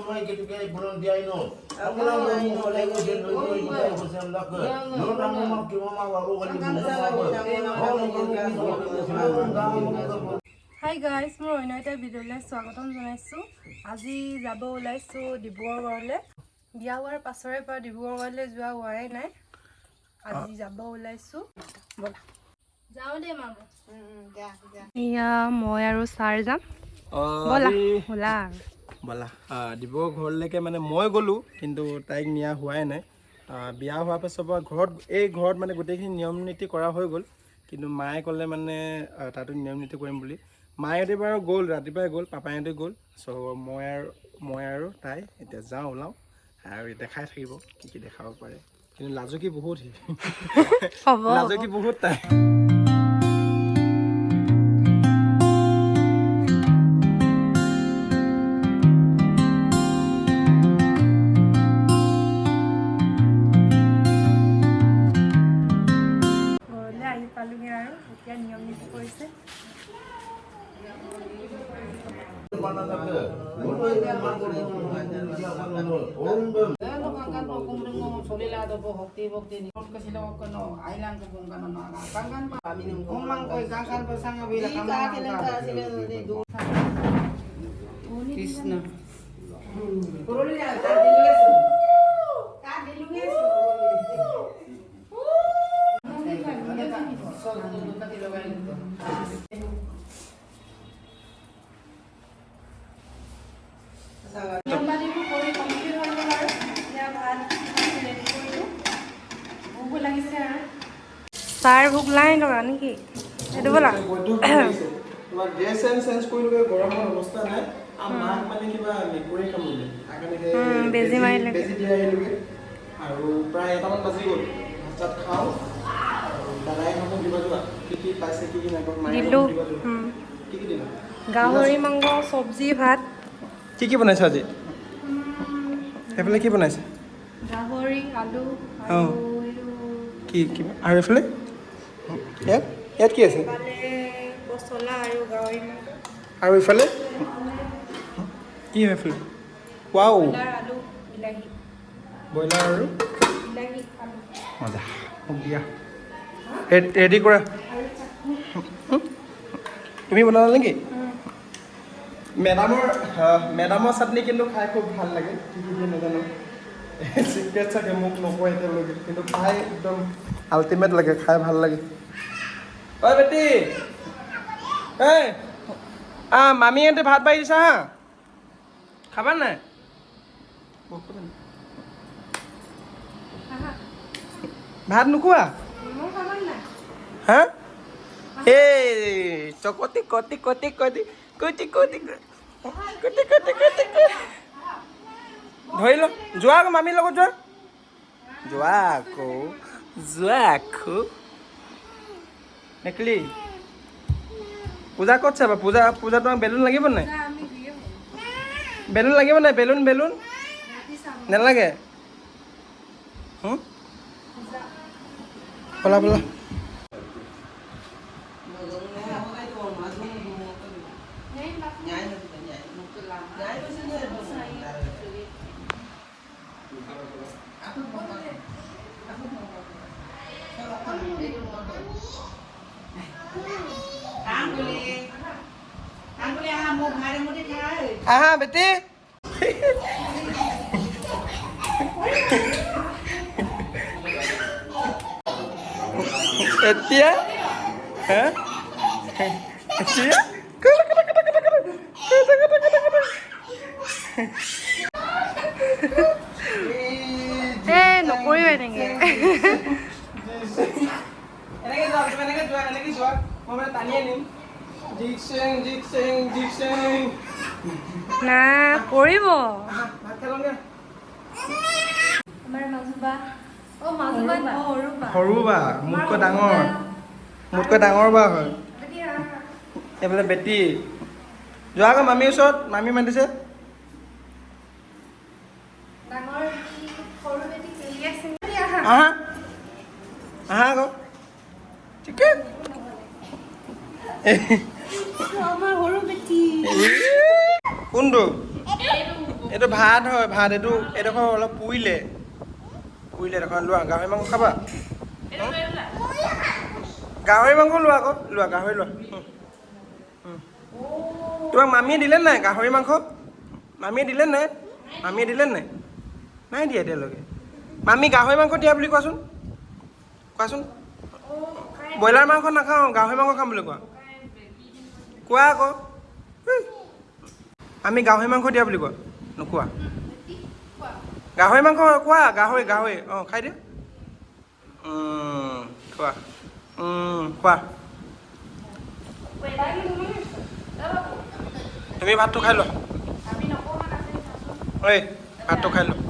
Hi guys, মোৰ অন্য এটা ভিডিঅ'লৈ স্বাগতম জনাইছোঁ। আজি যাব ওলাইছোঁ ডিব্ৰুগড়লৈ। বিয়া হোৱাৰ পাছৰে পৰা ডিব্ৰুগড়লৈ যোৱা হোৱাই নাই। আজি যাব ওলাইছোঁ, ব'লা যাওঁ দেই মামু। এয়া মই আৰু ছাৰ যাম, ব'লা ব'লা ব'লা। ডিব্ৰুগড় ঘৰলৈকে মানে মই গ'লোঁ, কিন্তু তাইক নিয়া হোৱাই নাই। বিয়া হোৱাৰ পাছৰ পৰা ঘৰত মানে গোটেইখিনি নিয়ম নীতি কৰা হৈ গ'ল, কিন্তু মায়ে ক'লে মানে তাতো নিয়ম নীতি কৰিম বুলি। মায়েহঁতে বাৰু গ'ল, ৰাতিপুৱাই গ'ল, পাপাহঁতে গ'ল। চ' মই আৰু তাই এতিয়া যাওঁ, ওলাওঁ আৰু দেখাই থাকিব কি দেখাব পাৰে। কিন্তু লাজুকী বহুত লাজুকী বহুত তাই। ঘৰলৈ আহি পালোঁগৈ আৰু এতিয়া নিয়ম নীতি কৰিছে। কৃষ্ণ নিয়মবাদীবোৰ কৰি কমপ্লিট হৈ গ'ল আৰু এতিয়া ভাত ৰেডি কৰিলোঁ। ভোক লাগিছে আৰু ছাৰ ভোক নাই লগা নেকি? সেইটো ব'লা তোমাৰ ড্ৰেছ চেঞ্জ কৰিলোগৈ, গৰমৰ অৱস্থা নাই। মাক মানে কিবা মেকুৰী কামুৰিলে, বেজি মাৰিলে, বেজি দি আহিলোগৈ আৰু প্ৰায় 1টামান বাজি গ'ল। ভাত চাত খাওঁ আৰু দাদাই মোক দিব যোৱা কি কি পাইছে কি কি নাই দিলোঁ। কি কি দিলা? গাহৰি মাংস, চব্জি, ভাত। কি কি বনাইছে আজি? সেইফালে কি বনাইছে? গাহৰি, আলু আৰু কি আৰু এইফালে ইয়াত কি আছে? পচলা আৰু গাহৰি মাংস। আৰু ইফালে কি হয়? এইফালে ৱাও, আলু, বিলাহী, ব্ৰইলাৰ আৰু বিলাহী, আলু। মজা, মোক দিয়া। ৰেডি কৰা। তুমি বনালা নেকি? মেডামৰ চাটনি কিন্তু খাই খুব ভাল লাগে। কি কি দিয়ে নাজানো, চিক্ৰেট চাগে, মোক নকয় এতিয়ালৈকে, কিন্তু খাই একদম আল্টিমেট লাগে, খাই ভাল লাগে। ঐ বেটি, এই মামীহঁতে ভাত বাঢ়ি দিছা হা, খাবা নাই? ভাত নোখোৱা? হা? এই চকতি কতি কতি কতি কতি কতি কতি কতি কতি ধৰি ল, যোৱা আকৌ মামীৰ লগত যোৱা আকৌ নেকলি। পূজা ক'ত চাবা? পূজা তোমাক বেলুন লাগিব নাই? বেলুন লাগিব নাই? বেলুন নালাগে? ব'লা ব'লা। আহা বেটি। এতিয়া নকৰিবা এনেকে। এনেকে যোৱা, মই মানে টানি আনিম। না পৰিব। ভাত খালোগে। আমাৰ মাজুবা, সৰু বা, মোতকৈ ডাঙৰ বা হয়। এইফালে বেটি। যোৱা আকৌ মামীৰ ওচৰত, মামী মাতিছে। আহা আকৌ ঠিকে। আমাৰ সৰু বেটি কোনটো? এইটো ভাত হয় ভাত এইটো এডোখৰ অলপ পুৰিলে এডোখৰ লোৱা গাহৰি মাংস খাবা গাহৰি মাংস লোৱা আকৌ লোৱা গাহৰি লোৱা তোমাক মামীয়ে দিলে নাই গাহৰি মাংস মামীয়ে দিলে নাই নাই দিয়া এতিয়ালৈকে মামী গাহৰি মাংস দিয়া বুলি কোৱাচোন ব্ৰইলাৰ মাংস নাখাওঁ গাহৰি মাংস খাম বুলি কোৱা আকৌ আমি গাহৰি মাংস দিয়া বুলি কোৱা নোকোৱা গাহৰি মাংস কোৱা গাহৰি অঁ খাই দিয়া খোৱা খোৱা তুমি ভাতটো খাই লোৱা ঐ ভাতটো খাই লোৱা